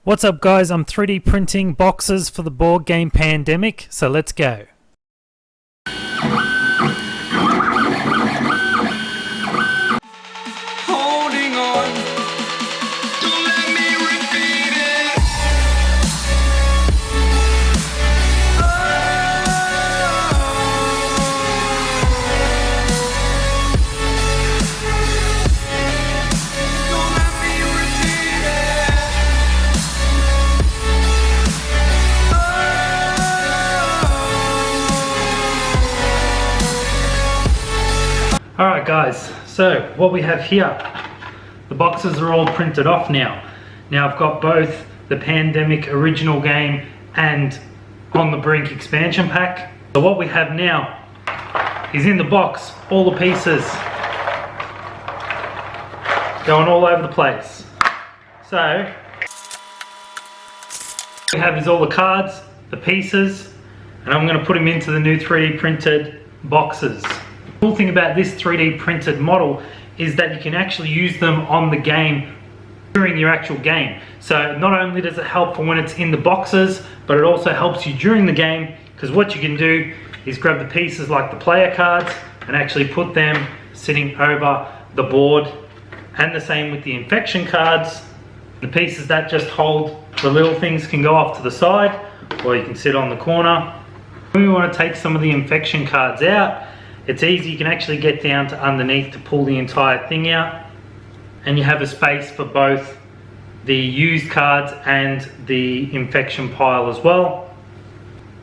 What's up guys, I'm 3D printing boxes for the board game Pandemic, so let's go. Holding on, don't let me repeat it. Don't let me repeat it. Alright guys, so what we have here, the boxes are all printed off now. Now I've got both the Pandemic original game and On the Brink expansion pack. So what we have now is in the box, all the pieces going all over the place. So what we have is all the cards, the pieces, and I'm going to put them into the new 3D printed boxes. The cool thing about this 3D printed model is that you can actually use them on the game during your actual game. So not only does it help for when it's in the boxes, but it also helps you during the game, because what you can do is grab the pieces like the player cards and actually put them sitting over the board, and the same with the infection cards. The pieces that just hold the little things can go off to the side, or you can sit on the corner. When we want to take some of the infection cards out, it's easy, you can actually get down to underneath to pull the entire thing out, and you have a space for both the used cards and the infection pile as well.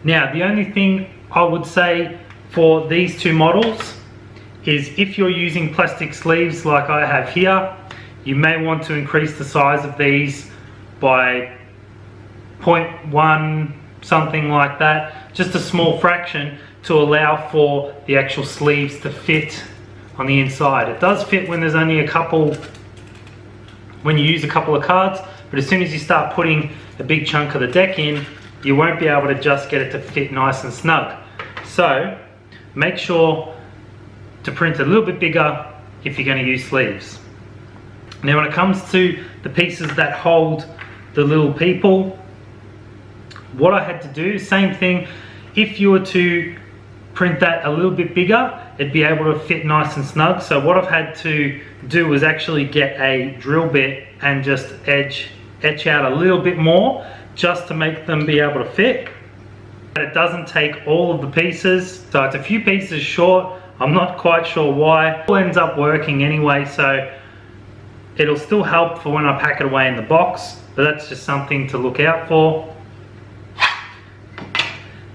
Now the only thing I would say for these two models is if you're using plastic sleeves like I have here, you may want to increase the size of these by 0.1, something like that, just a small fraction, to allow for the actual sleeves to fit on the inside. It does fit when there's only a couple, when you use a couple of cards, but as soon as you start putting a big chunk of the deck in, you won't be able to just get it to fit nice and snug. So make sure to print a little bit bigger if you're going to use sleeves. Now when it comes to the pieces that hold the little people, what I had to do, same thing, if you were to print that a little bit bigger, it'd be able to fit nice and snug. So what I've had to do was actually get a drill bit and just etch out a little bit more, just to make them be able to fit. But it doesn't take all of the pieces, so it's a few pieces short. I'm not quite sure why. It all ends up working anyway, so it'll still help for when I pack it away in the box, but that's just something to look out for.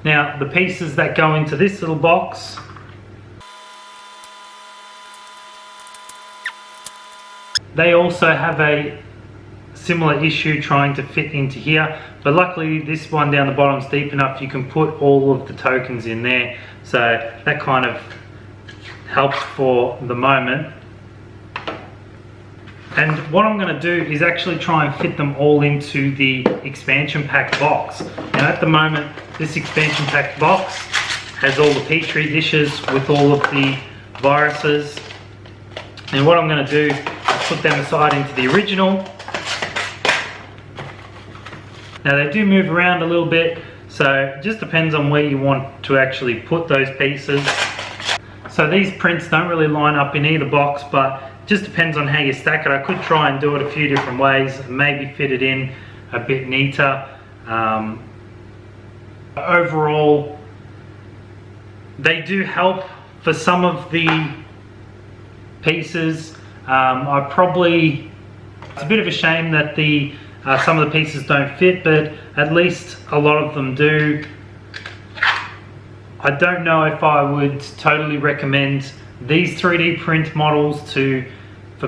Now the pieces that go into this little box, they also have a similar issue trying to fit into here, but luckily this one down the bottom is deep enough you can put all of the tokens in there, so that kind of helps for the moment. And what I'm going to do is actually try and fit them all into the expansion pack box. Now at the moment, this expansion pack box has all the Petri dishes with all of the viruses. And what I'm going to do is put them aside into the original. Now they do move around a little bit, so it just depends on where you want to actually put those pieces. So these prints don't really line up in either box, but just depends on how you stack it. I could try and do it a few different ways, maybe fit it in a bit neater. Overall, they do help for some of the pieces. It's a bit of a shame that some of the pieces don't fit, but at least a lot of them do. I don't know if I would totally recommend these 3D print models for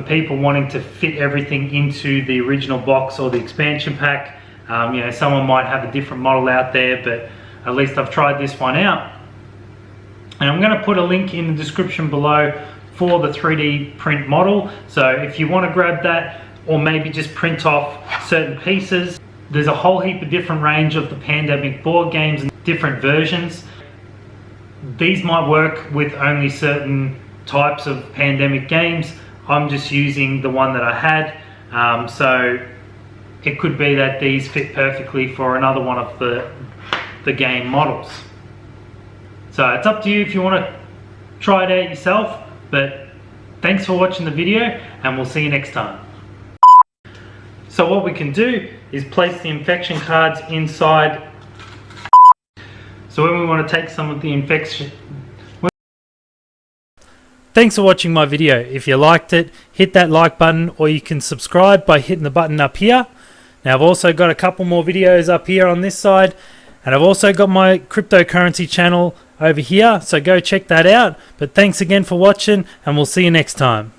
people wanting to fit everything into the original box or the expansion pack. You know, someone might have a different model out there, but at least I've tried this one out. And I'm going to put a link in the description below for the 3D print model. So if you want to grab that, or maybe just print off certain pieces, there's a whole heap of different range of the Pandemic board games and different versions. These might work with only certain types of Pandemic games. I'm just using the one that I had, so it could be that these fit perfectly for another one of the game models. So it's up to you if you want to try it out yourself, but thanks for watching the video and we'll see you next time. So what we can do is place the infection cards inside. So when we want to take some of the infection... Thanks for watching my video. If you liked it, hit that like button, or you can subscribe by hitting the button up here. Now I've also got a couple more videos up here on this side, and I've also got my cryptocurrency channel over here, so go check that out. But thanks again for watching, and we'll see you next time.